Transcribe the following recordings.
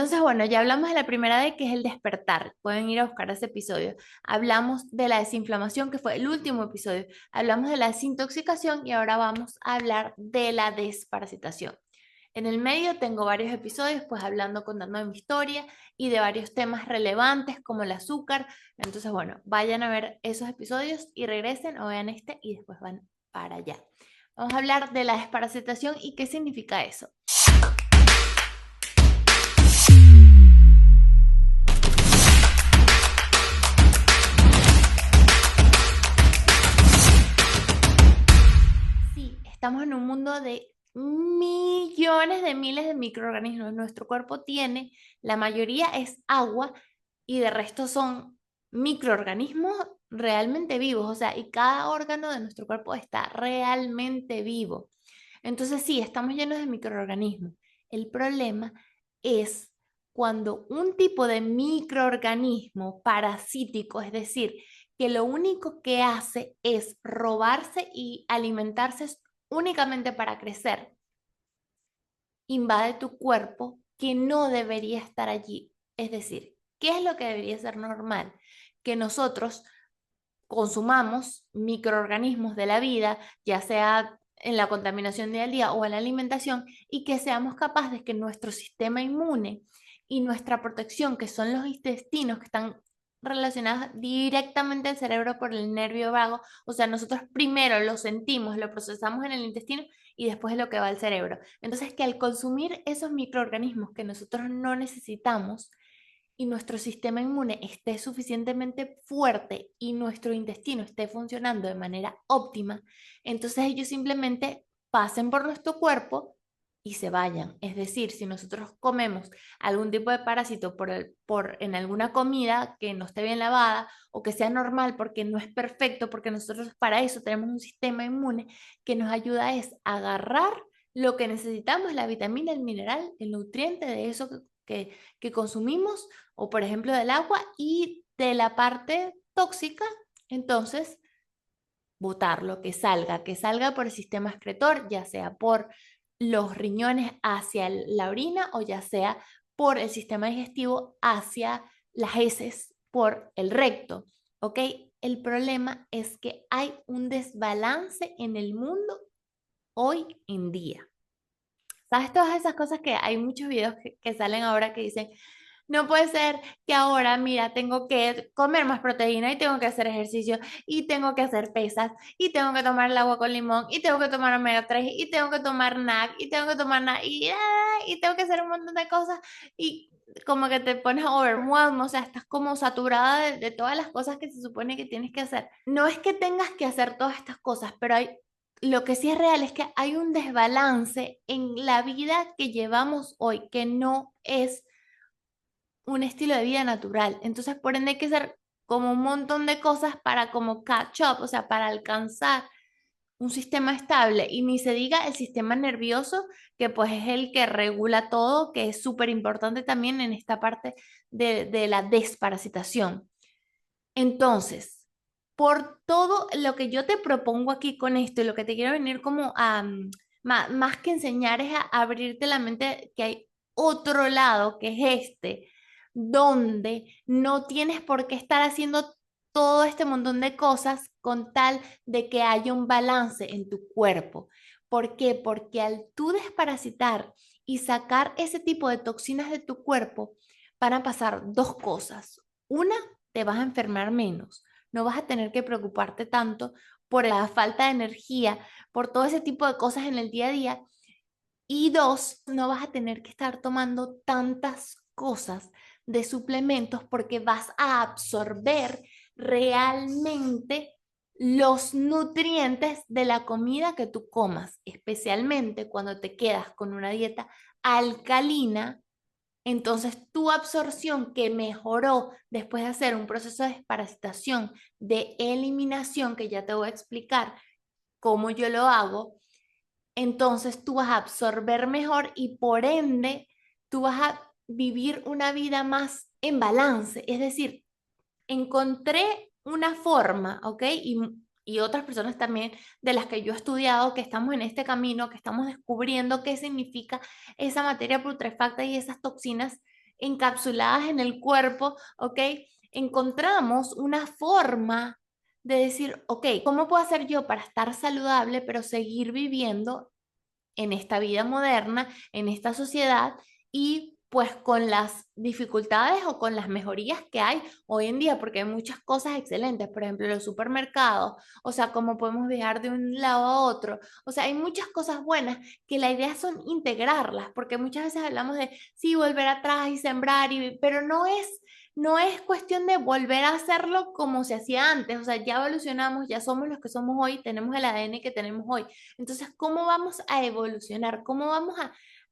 Entonces, bueno, ya hablamos de la primera D, que es el despertar. Pueden ir a buscar ese episodio. Hablamos de la desinflamación, que fue el último episodio. Hablamos de la desintoxicación y ahora vamos a hablar de la desparasitación. En el medio tengo varios episodios, pues hablando, contando de mi historia y de varios temas relevantes como el azúcar. Entonces, bueno, vayan a ver esos episodios y regresen o vean este y después van para allá. Vamos a hablar de la desparasitación y qué significa eso. Sí, estamos en un mundo de millones de miles de microorganismos. Nuestro cuerpo tiene, la mayoría es agua y de resto son microorganismos realmente vivos, o sea, y cada órgano de nuestro cuerpo está realmente vivo. Entonces sí, estamos llenos de microorganismos. El problema es cuando un tipo de microorganismo parasítico, es decir, que lo único que hace es robarse y alimentarse únicamente para crecer, invade tu cuerpo que no debería estar allí. Es decir, ¿qué es lo que debería ser normal? Que nosotros consumamos microorganismos de la vida, ya sea en la contaminación día a día o en la alimentación, y que seamos capaces de que nuestro sistema inmune y nuestra protección, que son los intestinos que están relacionados directamente al cerebro por el nervio vago, o sea, nosotros primero lo sentimos, lo procesamos en el intestino y después es lo que va al cerebro. Entonces, que al consumir esos microorganismos que nosotros no necesitamos, y nuestro sistema inmune esté suficientemente fuerte y nuestro intestino esté funcionando de manera óptima, entonces ellos simplemente pasen por nuestro cuerpo y se vayan. Es decir, si nosotros comemos algún tipo de parásito en alguna comida que no esté bien lavada o que sea normal porque no es perfecto, porque nosotros para eso tenemos un sistema inmune que nos ayuda es a agarrar lo que necesitamos, la vitamina, el mineral, el nutriente de eso que consumimos, o por ejemplo del agua, y de la parte tóxica, entonces botarlo, que salga por el sistema excretor, ya sea por los riñones hacia la orina o ya sea por el sistema digestivo hacia las heces por el recto, ¿ok? El problema es que hay un desbalance en el mundo hoy en día. ¿Sabes? Todas esas cosas que hay muchos videos que salen ahora que dicen, no puede ser que ahora, mira, tengo que comer más proteína y tengo que hacer ejercicio y tengo que hacer pesas y tengo que tomar el agua con limón y tengo que tomar omega 3 y tengo que tomar NAC y tengo que tomar NAC y tengo que hacer un montón de cosas y como que te pones overwhelmed, o sea, estás como saturada de todas las cosas que se supone que tienes que hacer. No es que tengas que hacer todas estas cosas, pero lo que sí es real es que hay un desbalance en la vida que llevamos hoy, que no es un estilo de vida natural. Entonces, por ende, hay que hacer como un montón de cosas para como catch up, o sea, para alcanzar un sistema estable. Y ni se diga el sistema nervioso, que pues es el que regula todo, que es súper importante también en esta parte de la desparasitación. Entonces, por todo lo que yo te propongo aquí con esto y lo que te quiero venir como a, más que enseñar es a abrirte la mente que hay otro lado, que es este, donde no tienes por qué estar haciendo todo este montón de cosas con tal de que haya un balance en tu cuerpo. ¿Por qué? Porque al tú desparasitar y sacar ese tipo de toxinas de tu cuerpo, van a pasar dos cosas. Una, te vas a enfermar menos, no vas a tener que preocuparte tanto por la falta de energía, por todo ese tipo de cosas en el día a día. Y dos, no vas a tener que estar tomando tantas cosas de suplementos porque vas a absorber realmente los nutrientes de la comida que tú comas, especialmente cuando te quedas con una dieta alcalina. Entonces, tu absorción que mejoró después de hacer un proceso de desparasitación, de eliminación, que ya te voy a explicar cómo yo lo hago, entonces tú vas a absorber mejor y por ende tú vas a vivir una vida más en balance. Es decir, encontré una forma, ¿ok? Y otras personas también de las que yo he estudiado, que estamos en este camino, que estamos descubriendo qué significa esa materia putrefacta y esas toxinas encapsuladas en el cuerpo, ¿ok? Encontramos una forma de decir, ok, ¿cómo puedo hacer yo para estar saludable, pero seguir viviendo en esta vida moderna, en esta sociedad y pues con las dificultades o con las mejorías que hay hoy en día, porque hay muchas cosas excelentes, por ejemplo, los supermercados, o sea, cómo podemos viajar de un lado a otro, o sea, hay muchas cosas buenas que la idea son integrarlas, porque muchas veces hablamos de, sí, volver atrás y sembrar, pero no es cuestión de volver a hacerlo como se hacía antes, o sea, ya evolucionamos, ya somos los que somos hoy, tenemos el ADN que tenemos hoy. Entonces, ¿cómo vamos a evolucionar? ¿Cómo vamos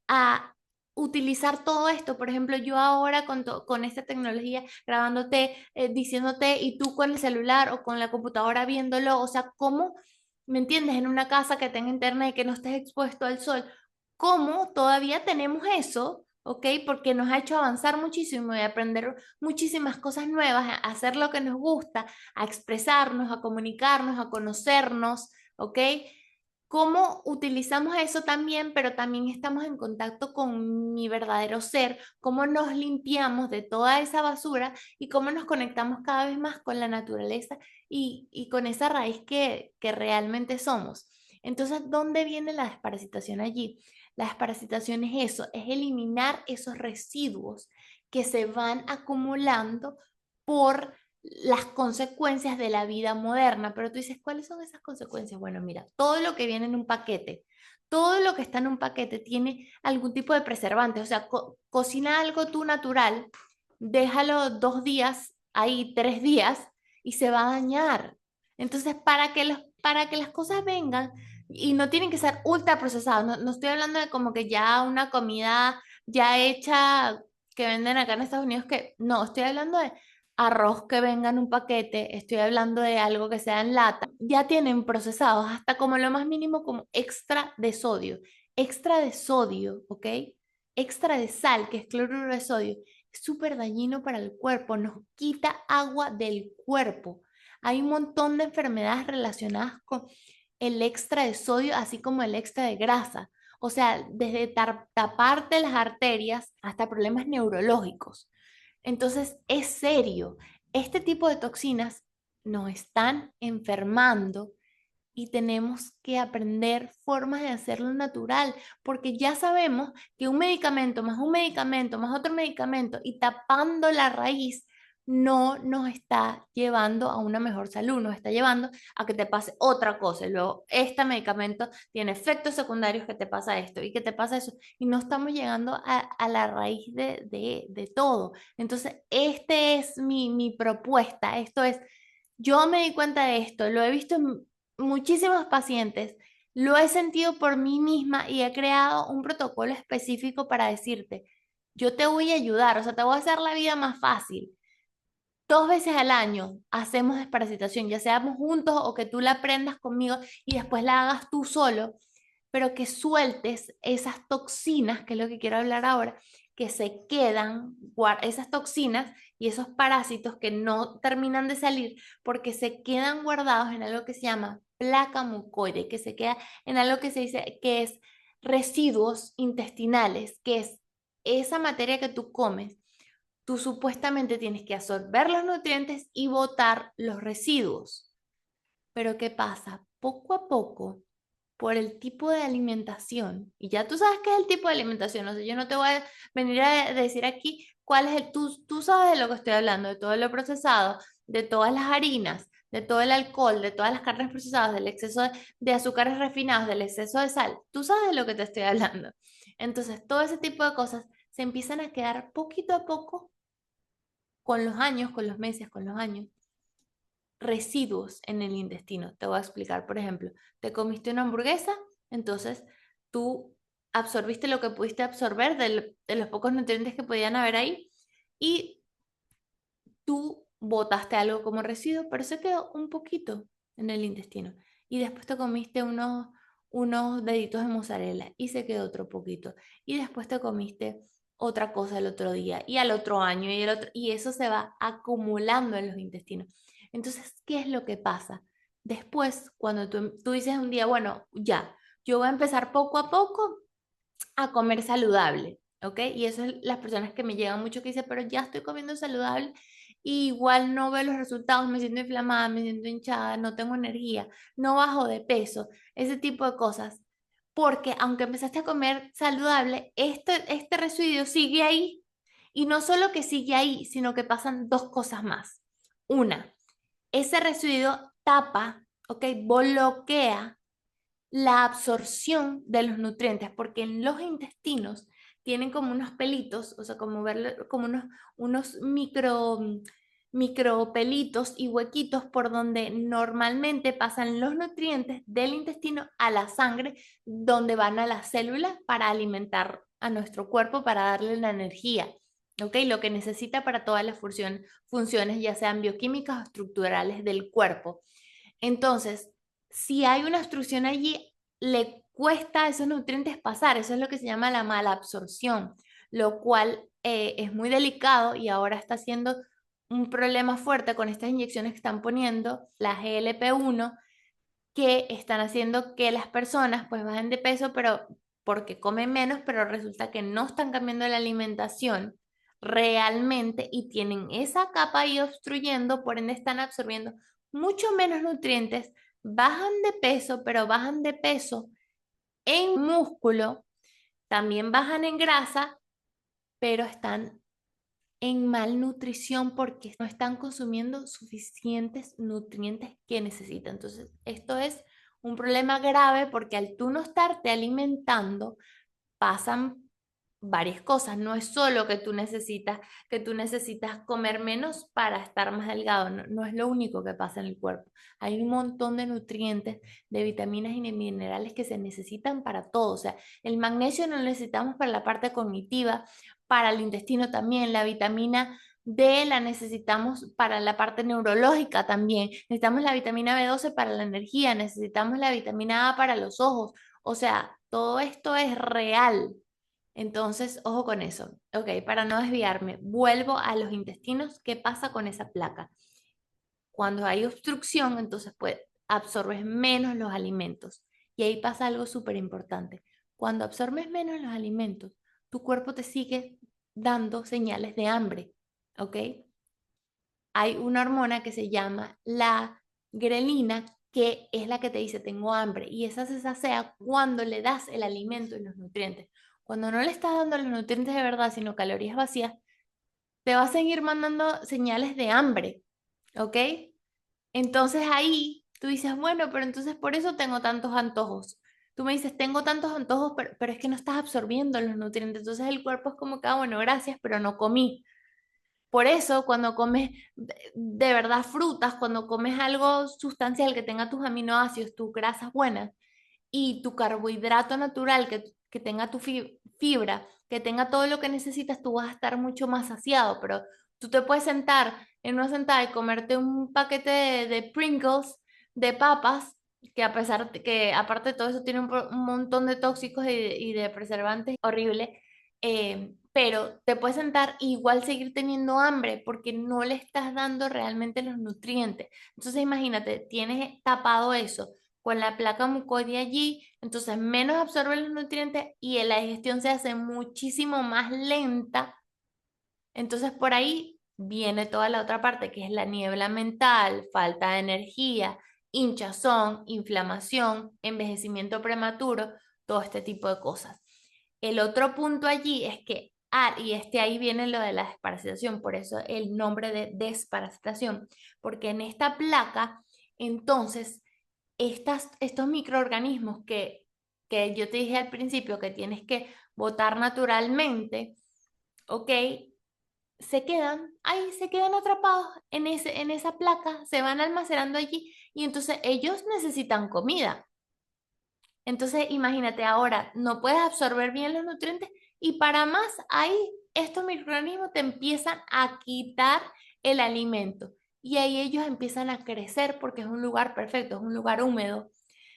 a utilizar todo esto? Por ejemplo, yo ahora con esta tecnología grabándote, diciéndote, y tú con el celular o con la computadora viéndolo, o sea, ¿cómo, me entiendes? En una casa que tenga internet, que no estés expuesto al sol, ¿cómo todavía tenemos eso? ¿Ok? Porque nos ha hecho avanzar muchísimo y aprender muchísimas cosas nuevas, a hacer lo que nos gusta, a expresarnos, a comunicarnos, a conocernos, ¿ok? Cómo utilizamos eso también, pero también estamos en contacto con mi verdadero ser, cómo nos limpiamos de toda esa basura y cómo nos conectamos cada vez más con la naturaleza y con esa raíz que realmente somos. Entonces, ¿dónde viene la desparasitación allí? La desparasitación es eso, es eliminar esos residuos que se van acumulando por las consecuencias de la vida moderna. Pero tú dices, ¿cuáles son esas consecuencias? Bueno, mira, todo lo que viene en un paquete, todo lo que está en un paquete tiene algún tipo de preservante. O sea, cocina algo tú natural, déjalo 2 días, ahí 3 días, y se va a dañar. Entonces, para que las cosas vengan, y no tienen que ser ultra procesados, no estoy hablando de como que ya una comida ya hecha que venden acá en Estados Unidos, que no, estoy hablando de arroz que venga en un paquete, estoy hablando de algo que sea en lata, ya tienen procesados hasta como lo más mínimo como extra de sodio, ¿ok? Extra de sal, que es cloruro de sodio, es súper dañino para el cuerpo, nos quita agua del cuerpo. Hay un montón de enfermedades relacionadas con el extra de sodio, así como el extra de grasa. O sea, desde taparte las arterias hasta problemas neurológicos. Entonces, es serio. Este tipo de toxinas nos están enfermando y tenemos que aprender formas de hacerlo natural, porque ya sabemos que un medicamento, más otro medicamento y tapando la raíz no nos está llevando a una mejor salud, nos está llevando a que te pase otra cosa. Y luego, este medicamento tiene efectos secundarios que te pasa esto y que te pasa eso, y no estamos llegando a la raíz de todo. Entonces, este es mi propuesta, esto es, yo me di cuenta de esto, lo he visto en muchísimos pacientes, lo he sentido por mí misma y he creado un protocolo específico para decirte, yo te voy a ayudar, o sea, te voy a hacer la vida más fácil. 2 veces al año hacemos desparasitación, ya seamos juntos o que tú la aprendas conmigo y después la hagas tú solo, pero que sueltes esas toxinas, que es lo que quiero hablar ahora, que se quedan, esas toxinas y esos parásitos que no terminan de salir porque se quedan guardados en algo que se llama placa mucoide, que se queda en algo que se dice que es residuos intestinales, que es esa materia que tú comes. Tú supuestamente tienes que absorber los nutrientes y botar los residuos. Pero ¿qué pasa? Poco a poco, por el tipo de alimentación, y ya tú sabes qué es el tipo de alimentación, o sea, yo no te voy a venir a decir aquí cuál es tú sabes de lo que estoy hablando, de todo lo procesado, de todas las harinas, de todo el alcohol, de todas las carnes procesadas, del exceso de azúcares refinados, del exceso de sal, tú sabes de lo que te estoy hablando. Entonces, todo ese tipo de cosas se empiezan a quedar poquito a poco con los años, con los meses, con los años, residuos en el intestino. Te voy a explicar, por ejemplo, te comiste una hamburguesa, entonces tú absorbiste lo que pudiste absorber de los pocos nutrientes que podían haber ahí y tú botaste algo como residuo, pero se quedó un poquito en el intestino. Y después te comiste unos deditos de mozzarella y se quedó otro poquito. Y después te comiste otra cosa el otro día y al otro año y el otro, y eso se va acumulando en los intestinos. Entonces, ¿qué es lo que pasa? Después, cuando tú dices un día, bueno, ya, yo voy a empezar poco a poco a comer saludable. ¿ok? Y eso es las personas que me llegan mucho que dicen, pero ya estoy comiendo saludable y igual no veo los resultados, me siento inflamada, me siento hinchada, no tengo energía, no bajo de peso, ese tipo de cosas. Porque aunque empezaste a comer saludable, este residuo sigue ahí. Y no solo que sigue ahí, sino que pasan dos cosas más. Una, ese residuo tapa, ¿ok? Bloquea la absorción de los nutrientes, porque en los intestinos tienen como unos pelitos, o sea, como verlo, como unos micro pelitos y huequitos por donde normalmente pasan los nutrientes del intestino a la sangre, donde van a las células para alimentar a nuestro cuerpo, para darle la energía. ¿Ok? Lo que necesita para todas las funciones, ya sean bioquímicas o estructurales del cuerpo. Entonces, si hay una obstrucción allí, le cuesta a esos nutrientes pasar. Eso es lo que se llama la mala absorción, lo cual es muy delicado y ahora está siendo un problema fuerte con estas inyecciones que están poniendo, la GLP-1, que están haciendo que las personas pues bajen de peso, pero porque comen menos, pero resulta que no están cambiando la alimentación realmente y tienen esa capa ahí obstruyendo, por ende están absorbiendo mucho menos nutrientes, bajan de peso, pero bajan de peso en músculo, también bajan en grasa, pero están en malnutrición porque no están consumiendo suficientes nutrientes que necesitan. Entonces, esto es un problema grave porque al tú no estarte alimentando, pasan varias cosas. No es solo que tú necesitas comer menos para estar más delgado. No, no es lo único que pasa en el cuerpo. Hay un montón de nutrientes, de vitaminas y de minerales que se necesitan para todo. O sea, el magnesio lo necesitamos para la parte cognitiva, para el intestino también. La vitamina D la necesitamos para la parte neurológica también. Necesitamos la vitamina B12 para la energía. Necesitamos la vitamina A para los ojos. O sea, todo esto es real. Entonces, ojo con eso. Ok, para no desviarme, vuelvo a los intestinos. ¿Qué pasa con esa placa? Cuando hay obstrucción, entonces pues absorbes menos los alimentos. Y ahí pasa algo súper importante. Cuando absorbes menos los alimentos, tu cuerpo te sigue dando señales de hambre. ¿Ok? Hay una hormona que se llama la grelina, que es la que te dice tengo hambre, y esa se sacea cuando le das el alimento y los nutrientes. Cuando no le estás dando los nutrientes de verdad, sino calorías vacías, te va a seguir mandando señales de hambre, ¿ok? Entonces ahí tú dices, bueno, pero entonces por eso tengo tantos antojos. Tú me dices, tengo tantos antojos, pero es que no estás absorbiendo los nutrientes. Entonces el cuerpo es como que, ah, bueno, gracias, pero no comí. Por eso, cuando comes de verdad frutas, cuando comes algo sustancial que tenga tus aminoácidos, tus grasas buenas y tu carbohidrato natural, que tenga tu fibra, que tenga todo lo que necesitas, tú vas a estar mucho más saciado. Pero tú te puedes sentar en una sentada y comerte un paquete de Pringles, de papas, que a pesar de que aparte de todo eso tiene un montón de tóxicos y de preservantes horrible, pero te puedes sentar e igual seguir teniendo hambre porque no le estás dando realmente los nutrientes. Entonces imagínate, tienes tapado eso con la placa mucoide allí, entonces menos absorbe los nutrientes y la digestión se hace muchísimo más lenta. Entonces por ahí viene toda la otra parte que es la niebla mental, falta de energía, hinchazón, inflamación, envejecimiento prematuro, todo este tipo de cosas. El otro punto allí es que, y ahí viene lo de la desparasitación, por eso el nombre de desparasitación, porque en esta placa, entonces, estos microorganismos que yo te dije al principio que tienes que botar naturalmente, ¿ok? Se quedan ahí, se quedan atrapados en esa placa, se van almacenando allí y entonces ellos necesitan comida. Entonces, imagínate ahora, no puedes absorber bien los nutrientes y para más, ahí estos microorganismos te empiezan a quitar el alimento y ahí ellos empiezan a crecer porque es un lugar perfecto, es un lugar húmedo,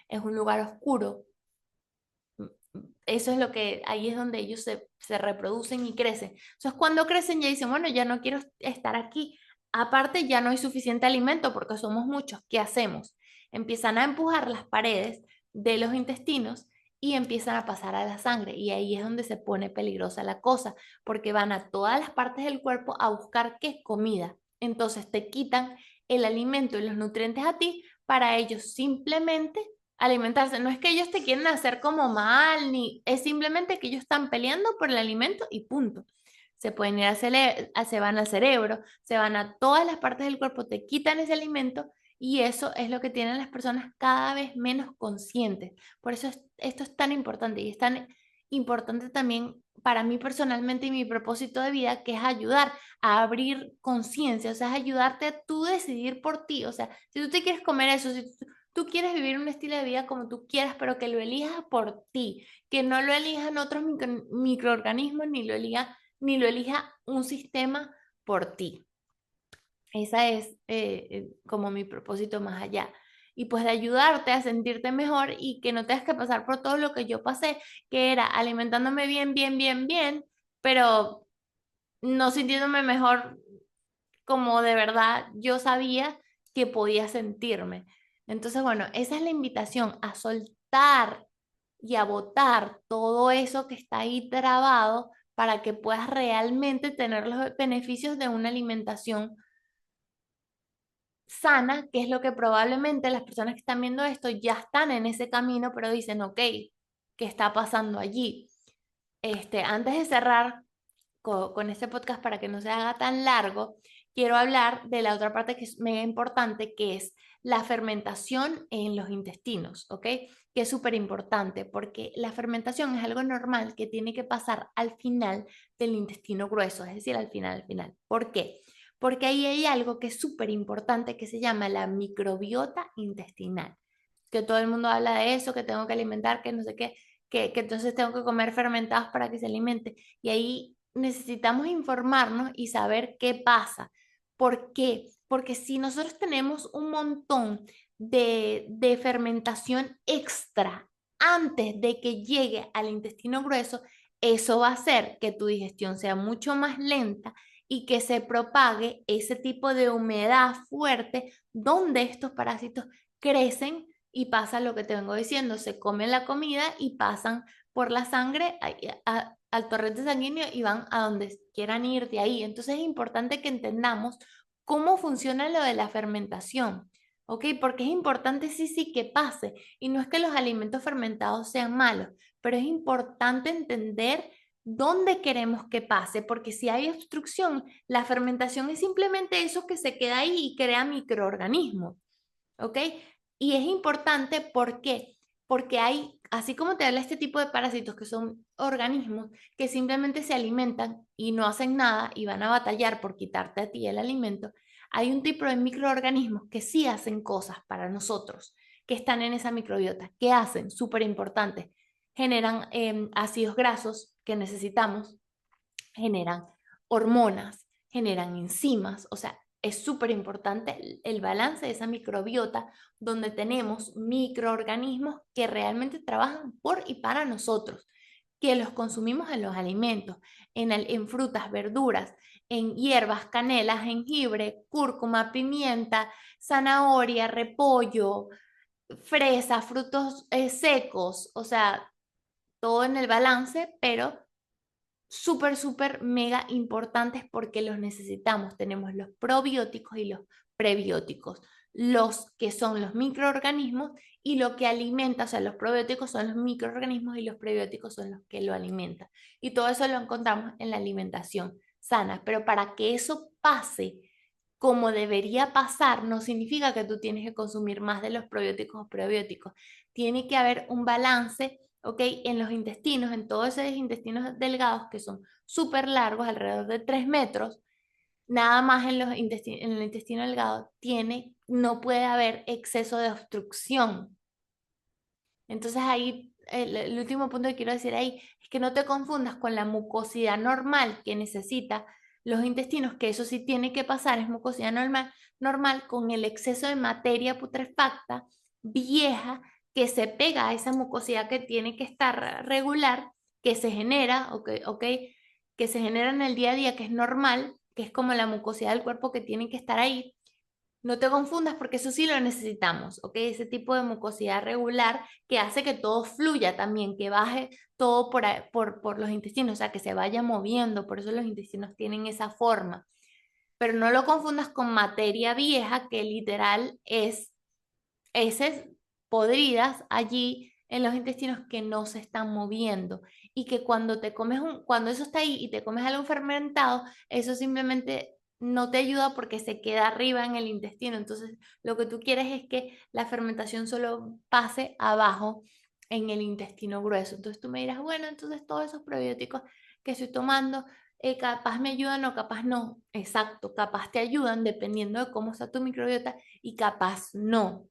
es un lugar oscuro. Eso es lo que, ahí es donde ellos se reproducen y crecen. Entonces, cuando crecen ya dicen, bueno, ya no quiero estar aquí. Aparte, ya no hay suficiente alimento porque somos muchos. ¿Qué hacemos? Empiezan a empujar las paredes de los intestinos y empiezan a pasar a la sangre. Y ahí es donde se pone peligrosa la cosa, porque van a todas las partes del cuerpo a buscar qué comida. Entonces te quitan el alimento y los nutrientes a ti para ellos simplemente alimentarse. No es que ellos te quieren hacer como mal, ni es simplemente que ellos están peleando por el alimento y punto. Se pueden ir se van al cerebro, se van a todas las partes del cuerpo, te quitan ese alimento y eso es lo que tienen las personas cada vez menos conscientes. Por eso esto es tan importante y es tan importante también para mí personalmente y mi propósito de vida, que es ayudar a abrir conciencia, o sea, es ayudarte a tú decidir por ti. O sea, si tú te quieres comer eso, si tú quieres vivir un estilo de vida como tú quieras, pero que lo elijas por ti, que no lo elijan otros microorganismos, ni lo elija un sistema por ti. Esa es como mi propósito más allá. Y pues de ayudarte a sentirte mejor y que no tengas que pasar por todo lo que yo pasé, que era alimentándome bien, bien, bien, bien, pero no sintiéndome mejor como de verdad yo sabía que podía sentirme. Entonces, bueno, esa es la invitación a soltar y a botar todo eso que está ahí trabado para que puedas realmente tener los beneficios de una alimentación sana, que es lo que probablemente las personas que están viendo esto ya están en ese camino, pero dicen, ok, ¿qué está pasando allí? Antes de cerrar con este podcast para que no se haga tan largo, quiero hablar de la otra parte que es mega importante, que es la fermentación en los intestinos, ¿ok? Que es súper importante porque la fermentación es algo normal que tiene que pasar al final del intestino grueso, es decir, al final, al final. ¿Por qué? Porque ahí hay algo que es súper importante que se llama la microbiota intestinal, que todo el mundo habla de eso, que tengo que alimentar, que no sé qué, que entonces tengo que comer fermentados para que se alimente. Y ahí necesitamos informarnos y saber qué pasa. ¿Por qué? Porque si nosotros tenemos un montón de fermentación extra antes de que llegue al intestino grueso, eso va a hacer que tu digestión sea mucho más lenta y que se propague ese tipo de humedad fuerte donde estos parásitos crecen y pasa lo que te vengo diciendo, se comen la comida y pasan por la sangre al torrente sanguíneo y van a donde quieran ir de ahí. Entonces es importante que entendamos cómo funciona lo de la fermentación, ¿ok? Porque es importante sí, sí que pase. Y no es que los alimentos fermentados sean malos, pero es importante entender dónde queremos que pase, porque si hay obstrucción, la fermentación es simplemente eso que se queda ahí y crea microorganismos, ¿ok? Y es importante, ¿por qué? Porque hay, así como te habla este tipo de parásitos que son organismos que simplemente se alimentan y no hacen nada y van a batallar por quitarte a ti el alimento, hay un tipo de microorganismos que sí hacen cosas para nosotros, que están en esa microbiota. ¿Qué hacen? Súper importante. Generan ácidos grasos que necesitamos, generan hormonas, generan enzimas, o sea, es súper importante el balance de esa microbiota donde tenemos microorganismos que realmente trabajan por y para nosotros, que los consumimos en los alimentos, en frutas, verduras, en hierbas, canela, jengibre, cúrcuma, pimienta, zanahoria, repollo, fresa, frutos secos, o sea, todo en el balance, pero súper, súper, mega importantes porque los necesitamos. Tenemos los probióticos y los prebióticos, los que son los microorganismos y lo que alimenta, o sea, los probióticos son los microorganismos y los prebióticos son los que lo alimentan. Y todo eso lo encontramos en la alimentación sana, pero para que eso pase como debería pasar, no significa que tú tienes que consumir más de los probióticos o prebióticos. Tiene que haber un balance, ¿ok? En los intestinos, en todos esos intestinos delgados que son súper largos, alrededor de 3 metros, nada más en el intestino delgado no puede haber exceso de obstrucción. Entonces ahí, el último punto que quiero decir ahí es que no te confundas con la mucosidad normal que necesita los intestinos, que eso sí tiene que pasar, es mucosidad normal con el exceso de materia putrefacta, vieja, que se pega a esa mucosidad que tiene que estar regular, que se genera, que se genera en el día a día, que es normal, que es como la mucosidad del cuerpo que tiene que estar ahí, No te confundas porque eso sí lo necesitamos, ¿ok? Ese tipo de mucosidad regular que hace que todo fluya también, que baje todo por los intestinos, o sea, que se vaya moviendo, por eso los intestinos tienen esa forma. Pero no lo confundas con materia vieja, que literal es heces podridas allí en los intestinos que no se están moviendo y que cuando te comes cuando eso está ahí y te comes algo fermentado, eso simplemente no te ayuda porque se queda arriba en el intestino. Entonces, lo que tú quieres es que la fermentación solo pase abajo en el intestino grueso. Entonces tú me dirás, bueno, entonces todos esos probióticos que estoy tomando, capaz me ayudan o capaz no. Exacto, capaz te ayudan dependiendo de cómo está tu microbiota y capaz no.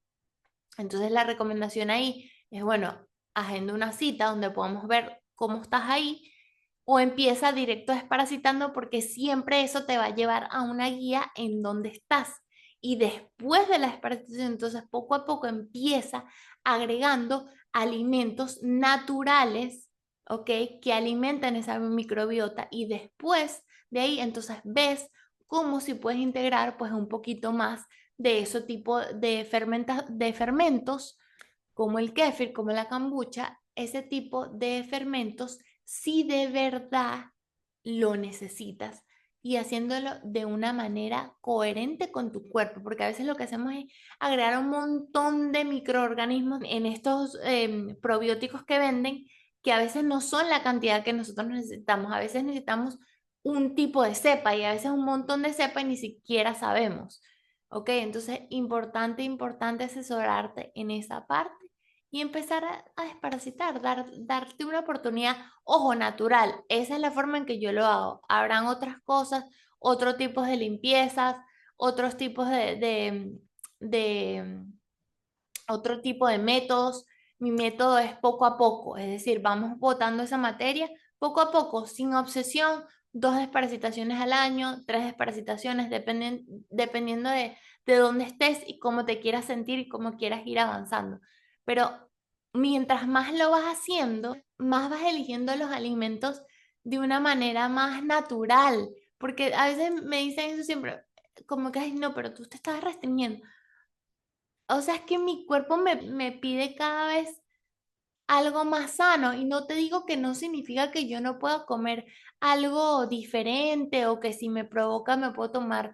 Entonces la recomendación ahí es, bueno, agenda una cita donde podamos ver cómo estás ahí o empieza directo desparasitando porque siempre eso te va a llevar a una guía en donde estás. Y después de la desparasitación, entonces poco a poco empieza agregando alimentos naturales, ¿ok? Que alimentan esa microbiota y después de ahí entonces ves cómo si puedes integrar pues un poquito más de ese tipo de fermentos, como el kéfir, como la kombucha, ese tipo de fermentos, si de verdad lo necesitas y haciéndolo de una manera coherente con tu cuerpo, porque a veces lo que hacemos es agregar un montón de microorganismos en estos probióticos que venden, que a veces no son la cantidad que nosotros necesitamos, a veces necesitamos un tipo de cepa y a veces un montón de cepa y ni siquiera sabemos. Ok, entonces importante asesorarte en esa parte y empezar a desparasitar, darte una oportunidad, ojo, natural. Esa es la forma en que yo lo hago. Habrán otras cosas, otros tipos de limpiezas, otros tipos de otro tipo de métodos. Mi método es poco a poco, es decir, vamos botando esa materia poco a poco, sin obsesión, 2 desparasitaciones al año, 3 desparasitaciones, dependiendo de dónde estés y cómo te quieras sentir y cómo quieras ir avanzando. Pero mientras más lo vas haciendo, más vas eligiendo los alimentos de una manera más natural, porque a veces me dicen eso siempre, como que, ay, no, pero tú te estás restringiendo. O sea, es que mi cuerpo me pide cada vez algo más sano y no te digo que no significa que yo no pueda comer algo diferente o que si me provoca me puedo tomar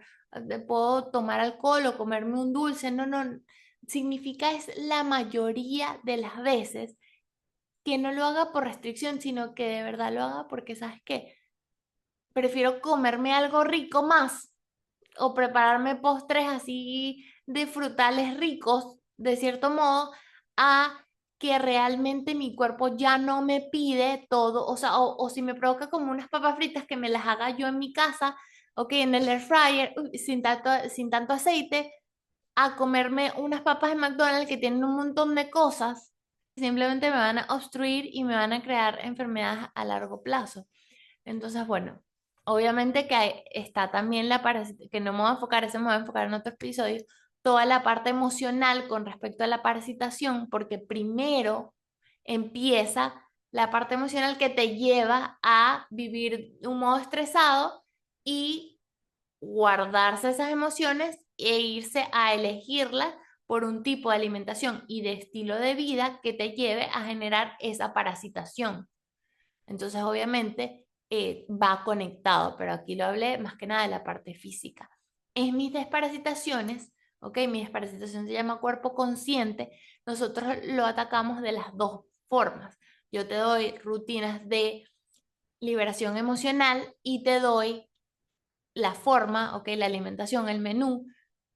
alcohol o comerme un dulce. No, no. Significa es la mayoría de las veces que no lo haga por restricción, sino que de verdad lo haga porque, ¿sabes qué? Prefiero comerme algo rico más o prepararme postres así de frutales ricos, de cierto modo, a que realmente mi cuerpo ya no me pide todo, o sea, o si me provoca como unas papas fritas que me las haga yo en mi casa, ok, en el air fryer, sin tanto aceite, a comerme unas papas de McDonald's que tienen un montón de cosas, simplemente me van a obstruir y me van a crear enfermedades a largo plazo. Entonces, bueno, obviamente que está también que no me voy a enfocar, eso me voy a enfocar en otro episodio, toda la parte emocional con respecto a la parasitación, porque primero empieza la parte emocional que te lleva a vivir de un modo estresado y guardarse esas emociones e irse a elegirlas por un tipo de alimentación y de estilo de vida que te lleve a generar esa parasitación. Entonces, obviamente, va conectado, pero aquí lo hablé más que nada de la parte física. En mis desparasitaciones, ¿ok? Mi desparasitación se llama cuerpo consciente. Nosotros lo atacamos de las dos formas. Yo te doy rutinas de liberación emocional y te doy la forma, ¿ok? La alimentación, el menú,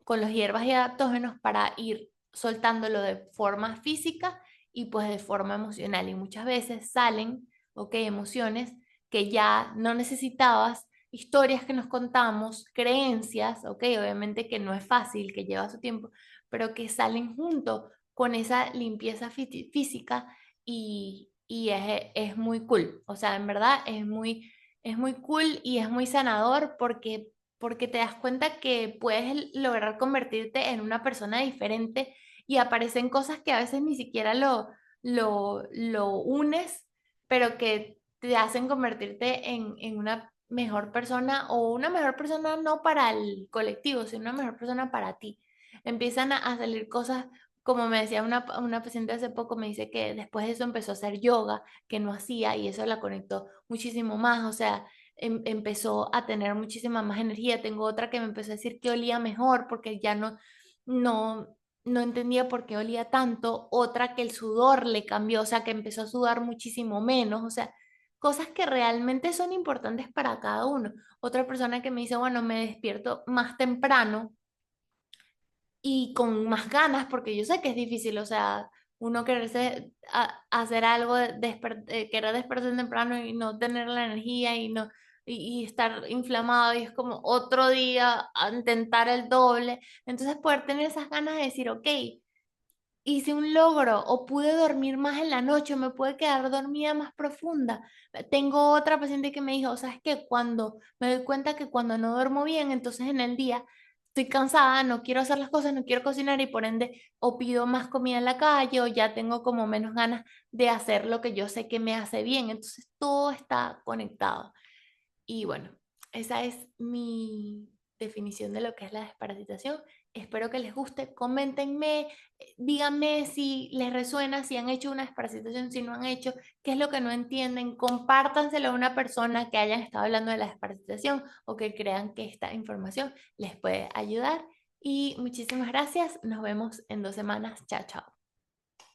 con los hierbas y adaptógenos para ir soltándolo de forma física y pues de forma emocional. Y muchas veces salen, ¿ok? Emociones que ya no necesitabas, historias que nos contamos, creencias, ¿ok? Obviamente que no es fácil, que lleva su tiempo, pero que salen junto con esa limpieza física y es muy cool. O sea, en verdad es muy cool y es muy sanador porque te das cuenta que puedes lograr convertirte en una persona diferente y aparecen cosas que a veces ni siquiera lo unes, pero que te hacen convertirte en una mejor persona o una mejor persona no para el colectivo, sino una mejor persona para ti. empiezan a salir cosas, como me decía una paciente hace poco, me dice que después de eso empezó a hacer yoga, que no hacía, y eso la conectó muchísimo más, o sea, empezó a tener muchísima más energía. Tengo otra que me empezó a decir que olía mejor porque ya no, no entendía por qué olía tanto, otra que el sudor le cambió, o sea, que empezó a sudar muchísimo menos, o sea, cosas que realmente son importantes para cada uno. Otra persona que me dice, bueno, me despierto más temprano y con más ganas, porque yo sé que es difícil, o sea, uno quererse hacer algo, querer despertar temprano y no tener la energía y no y estar inflamado y es como otro día a intentar el doble. Entonces poder tener esas ganas de decir, ok, hice un logro o pude dormir más en la noche, o me pude quedar dormida más profunda. Tengo otra paciente que me dijo, ¿sabes qué? Cuando me doy cuenta que cuando no duermo bien, entonces en el día estoy cansada, no quiero hacer las cosas, no quiero cocinar y por ende o pido más comida en la calle o ya tengo como menos ganas de hacer lo que yo sé que me hace bien. Entonces todo está conectado. Y bueno, esa es mi definición de lo que es la desparasitación. Espero que les guste. Coméntenme, díganme si les resuena, si han hecho una desparasitación, si no han hecho, qué es lo que no entienden. Compártanselo a una persona que hayan estado hablando de la desparasitación o que crean que esta información les puede ayudar. Y muchísimas gracias. Nos vemos en 2 semanas. Chao, chao.